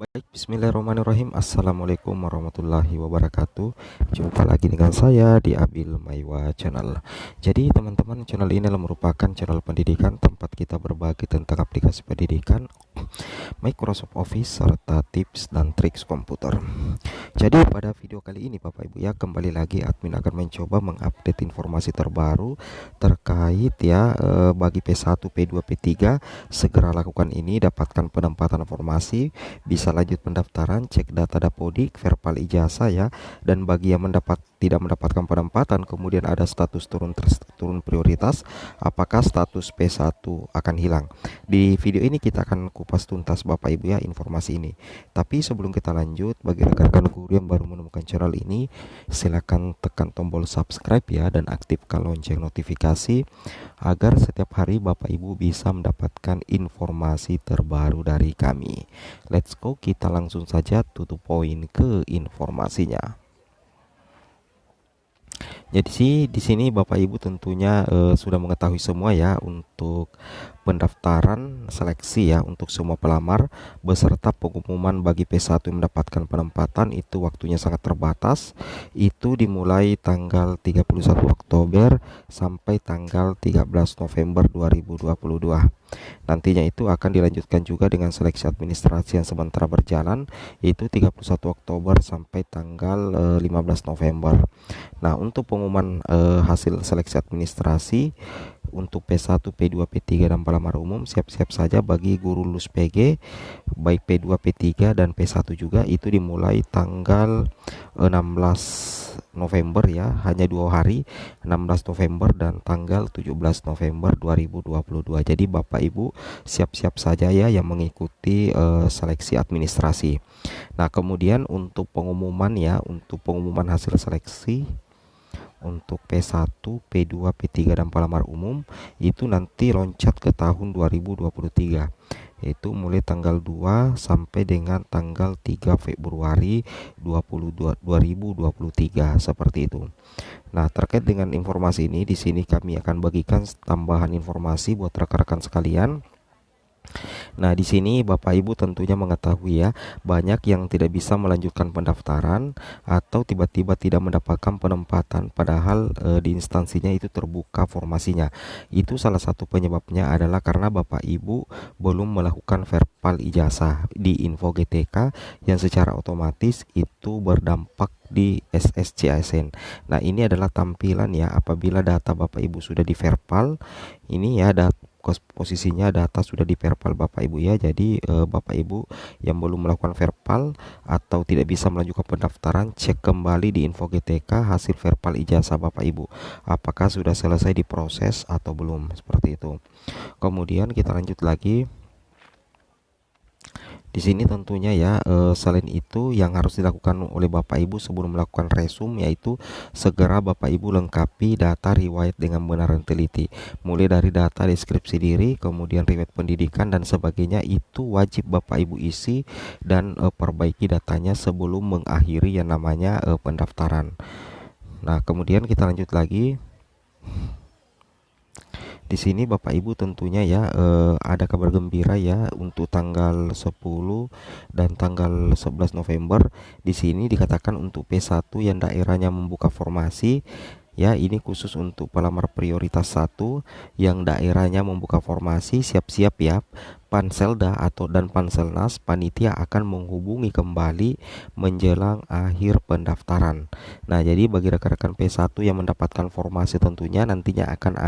Baik, bismillahirrahmanirrahim. Assalamualaikum warahmatullahi wabarakatuh. Jumpa lagi dengan saya di Abil Maiwa Channel. Jadi teman-teman, channel ini adalah merupakan channel pendidikan tempat kita berbagi tentang aplikasi pendidikan, Microsoft Office, serta tips dan triks komputer. Jadi pada video kali ini Bapak Ibu ya, kembali lagi admin akan mencoba mengupdate informasi terbaru terkait bagi P1, P2, P3. Segera lakukan ini, dapatkan penempatan formasi, bisa lanjut pendaftaran, cek data Dapodik, verbal ijazah ya. Dan bagi yang tidak mendapatkan penempatan, kemudian ada status turun prioritas, apakah status P1 akan hilang. Di video ini kita akan kupas tuntas Bapak Ibu ya informasi ini. Tapi sebelum kita lanjut, bagi rekan-rekan guru yang baru menemukan channel ini, silakan tekan tombol subscribe ya dan aktifkan lonceng notifikasi agar setiap hari Bapak Ibu bisa mendapatkan informasi terbaru dari kami. Let's go, kita langsung saja to the point ke informasinya. Jadi sih di sini Bapak Ibu tentunya sudah mengetahui semua ya untuk pendaftaran seleksi ya untuk semua pelamar beserta pengumuman bagi P1 yang mendapatkan penempatan itu waktunya sangat terbatas. Itu dimulai tanggal 31 Oktober sampai tanggal 13 November 2022. Nantinya itu akan dilanjutkan juga dengan seleksi administrasi yang sementara berjalan, yaitu 31 Oktober sampai tanggal 15 November. Nah, untuk pengumuman hasil seleksi administrasi untuk P1, P2, P3 dan pelamar umum, siap-siap saja bagi guru lulus PG baik P2, P3 dan P1 juga, itu dimulai tanggal 16 November ya, hanya 2 hari, 16 November dan tanggal 17 November 2022. Jadi Bapak Ibu siap-siap saja ya yang mengikuti seleksi administrasi. Nah, kemudian untuk pengumuman hasil seleksi untuk P1, P2, P3 dan pelamar umum itu nanti loncat ke tahun 2023, yaitu mulai tanggal 2 sampai dengan tanggal 3 Februari 2023 seperti itu. Nah, terkait dengan informasi ini, di sini kami akan bagikan tambahan informasi buat rekan-rekan sekalian. Nah, di sini Bapak Ibu tentunya mengetahui ya, banyak yang tidak bisa melanjutkan pendaftaran atau tiba-tiba tidak mendapatkan penempatan padahal di instansinya itu terbuka formasinya. Itu salah satu penyebabnya adalah karena Bapak Ibu belum melakukan verbal ijazah di info GTK yang secara otomatis itu berdampak di SSCASN. Nah, ini adalah tampilan ya apabila data Bapak Ibu sudah di verbal. Ini ya posisinya data sudah di verbal Bapak Ibu ya. Jadi Bapak Ibu yang belum melakukan verbal atau tidak bisa melanjutkan pendaftaran, cek kembali di info GTK hasil verbal ijazah Bapak Ibu, apakah sudah selesai diproses atau belum, seperti itu. Kemudian kita lanjut lagi. Di sini tentunya ya selain itu yang harus dilakukan oleh Bapak Ibu sebelum melakukan resume, yaitu segera Bapak Ibu lengkapi data riwayat dengan benar dan teliti. Mulai dari data deskripsi diri, kemudian riwayat pendidikan dan sebagainya, itu wajib Bapak Ibu isi dan perbaiki datanya sebelum mengakhiri yang namanya pendaftaran. Nah, kemudian kita lanjut lagi. Di sini Bapak Ibu tentunya ya ada kabar gembira ya untuk tanggal 10 dan tanggal 11 November. Di sini dikatakan untuk P1 yang daerahnya membuka formasi ya, ini khusus untuk pelamar prioritas 1 yang daerahnya membuka formasi, siap-siap ya. Panselda dan Panselnas panitia akan menghubungi kembali menjelang akhir pendaftaran. Nah, jadi bagi rekan-rekan P1 yang mendapatkan formasi tentunya nantinya akan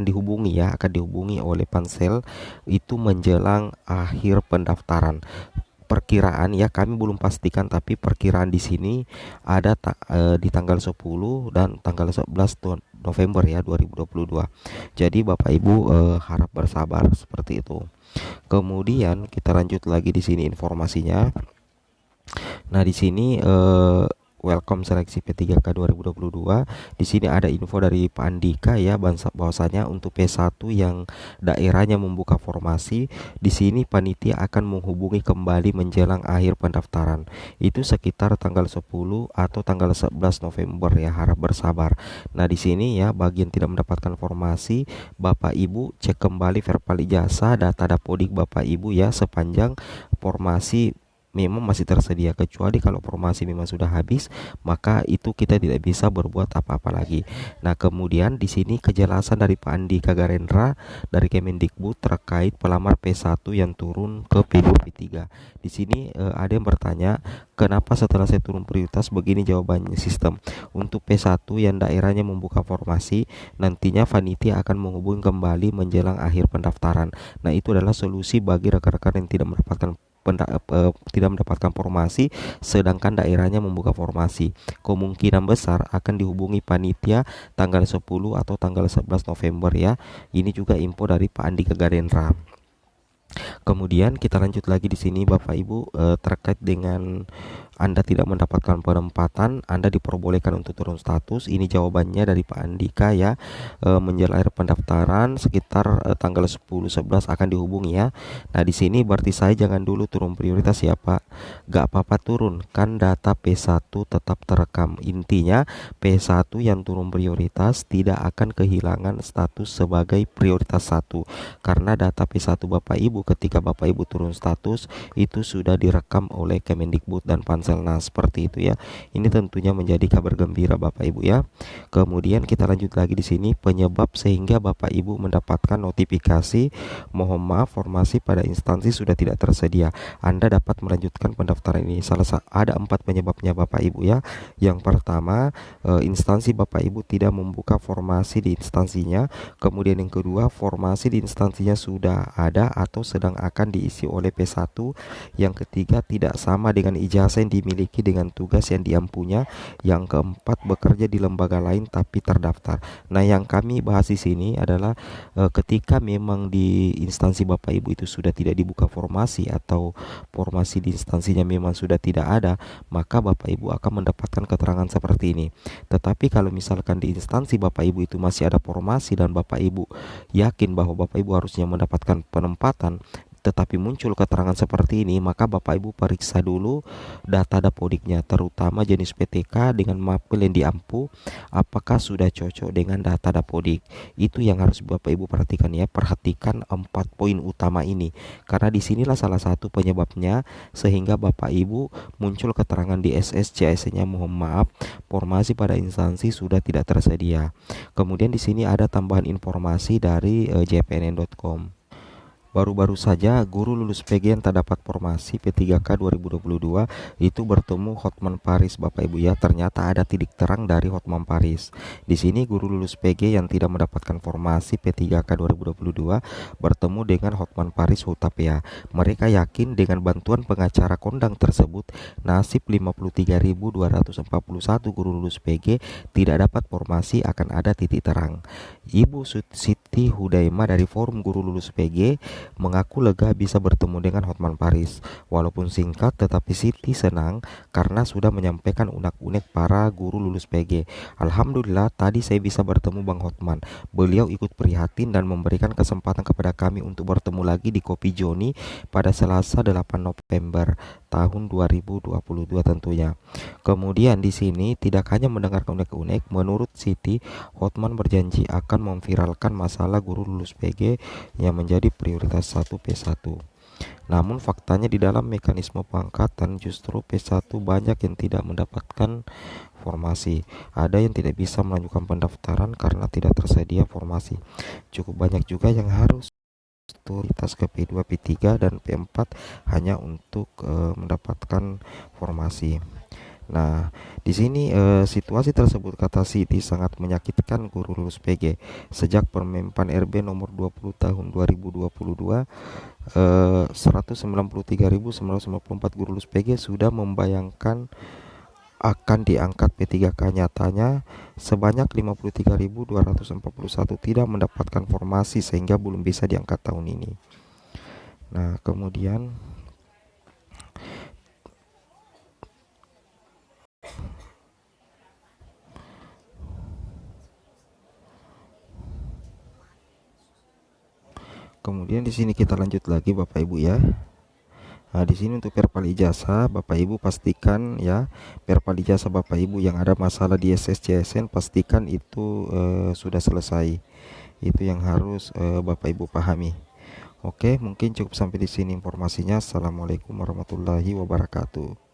dihubungi oleh Pansel itu menjelang akhir pendaftaran. Perkiraan ya, kami belum pastikan, tapi perkiraan di sini ada di tanggal 10 dan tanggal 11 November ya 2022. Jadi Bapak Ibu harap bersabar seperti itu. Kemudian kita lanjut lagi di sini informasinya. Nah, di sini welcome seleksi P3K 2022. Di sini ada info dari Pak Andika ya, bahwasanya untuk P1 yang daerahnya membuka formasi, di sini panitia akan menghubungi kembali menjelang akhir pendaftaran. Itu sekitar tanggal 10 atau tanggal 11 November ya, harap bersabar. Nah, di sini ya, bagi yang tidak mendapatkan formasi, Bapak Ibu cek kembali verbal ijazah, data dapodik Bapak Ibu ya, sepanjang formasi memang masih tersedia, kecuali kalau formasi memang sudah habis, maka itu kita tidak bisa berbuat apa-apa lagi. Nah, kemudian di sini kejelasan dari Pak Andika Garendra dari Kemendikbud terkait pelamar P1 yang turun ke P2 P3. Di sini ada yang bertanya, kenapa setelah saya turun prioritas begini jawabannya sistem. Untuk P1 yang daerahnya membuka formasi, nantinya panitia akan menghubungi kembali menjelang akhir pendaftaran. Nah, itu adalah solusi bagi rekan-rekan yang tidak mendapatkan formasi sedangkan daerahnya membuka formasi. Kemungkinan besar akan dihubungi panitia tanggal 10 atau tanggal 11 November ya. Ini juga info dari Pak Andika Garendra. Kemudian kita lanjut lagi di sini Bapak Ibu, terkait dengan Anda tidak mendapatkan penempatan, Anda diperbolehkan untuk turun status. Ini jawabannya dari Pak Andika ya. Menjelang akhir pendaftaran sekitar tanggal 10-11 akan dihubungi ya. Nah, di sini berarti saya jangan dulu turun prioritas ya Pak. Gak apa-apa turun, kan data P1 tetap terekam. Intinya P1 yang turun prioritas tidak akan kehilangan status sebagai prioritas 1, karena data P1 Bapak Ibu ketika Bapak Ibu turun status itu sudah direkam oleh Kemendikbud dan Panselnas, seperti itu ya. Ini tentunya menjadi kabar gembira Bapak Ibu ya. Kemudian kita lanjut lagi di sini, penyebab sehingga Bapak Ibu mendapatkan notifikasi mohon maaf formasi pada instansi sudah tidak tersedia. Anda dapat melanjutkan pendaftaran ini. Ada 4 penyebabnya Bapak Ibu ya. Yang pertama, instansi Bapak Ibu tidak membuka formasi di instansinya. Kemudian yang kedua, formasi di instansinya sudah ada atau sedang akan diisi oleh P1. Yang ketiga, tidak sama dengan ijazah yang dimiliki dengan tugas yang diampunya. Yang keempat, bekerja di lembaga lain tapi terdaftar. Nah, yang kami bahas di sini adalah ketika memang di instansi Bapak Ibu itu sudah tidak dibuka formasi atau formasi di instansinya memang sudah tidak ada, maka Bapak Ibu akan mendapatkan keterangan seperti ini. Tetapi kalau misalkan di instansi Bapak Ibu itu masih ada formasi dan Bapak Ibu yakin bahwa Bapak Ibu harusnya mendapatkan penempatan, tetapi muncul keterangan seperti ini, maka Bapak Ibu periksa dulu data dapodiknya, terutama jenis PTK dengan mapel yang diampu, apakah sudah cocok dengan data dapodik. Itu yang harus Bapak Ibu perhatikan ya. Perhatikan 4 poin utama ini, karena disinilah salah satu penyebabnya sehingga Bapak Ibu muncul keterangan di SSCS-nya mohon maaf formasi pada instansi sudah tidak tersedia. Kemudian di sini ada tambahan informasi dari jpnn.com. Baru-baru saja guru lulus PG yang tak dapat formasi P3K 2022 itu bertemu Hotman Paris Bapak Ibu ya. Ternyata ada titik terang dari Hotman Paris. Di sini guru lulus PG yang tidak mendapatkan formasi P3K 2022 bertemu dengan Hotman Paris Hutapea. Mereka yakin dengan bantuan pengacara kondang tersebut nasib 53.241 guru lulus PG tidak dapat formasi akan ada titik terang. Ibu Siti Hudaima dari Forum Guru Lulus PG mengaku lega bisa bertemu dengan Hotman Paris. Walaupun singkat, tetapi Siti senang karena sudah menyampaikan unek-unek para guru lulus PG. Alhamdulillah, tadi saya bisa bertemu Bang Hotman. Beliau ikut prihatin dan memberikan kesempatan kepada kami untuk bertemu lagi di Kopi Joni pada Selasa 8 November tahun 2022 tentunya. Kemudian di sini tidak hanya mendengarkan unek-unek, menurut Siti, Hotman berjanji akan memviralkan masalah guru lulus PG yang menjadi prioritas 1 P1. Namun faktanya di dalam mekanisme pengangkatan justru P1 banyak yang tidak mendapatkan formasi. Ada yang tidak bisa melanjutkan pendaftaran karena tidak tersedia formasi. Cukup banyak juga yang harus prioritas ke P2, P3 dan P4 hanya untuk mendapatkan formasi. Nah, di sini situasi tersebut kata Siti sangat menyakitkan guru lulus PG. Sejak Permenpan RB nomor 20 tahun 2022, 193.994 guru lulus PG sudah membayangkan akan diangkat P3K. Nyatanya sebanyak 53.241 tidak mendapatkan formasi sehingga belum bisa diangkat tahun ini. Nah, kemudian di sini kita lanjut lagi Bapak Ibu ya. Nah, di sini untuk perpal ijazah Bapak Ibu pastikan ya, perpal ijazah Bapak Ibu yang ada masalah di SSCSN pastikan itu sudah selesai. Itu yang harus Bapak Ibu pahami. Oke, mungkin cukup sampai di sini informasinya. Assalamualaikum warahmatullahi wabarakatuh.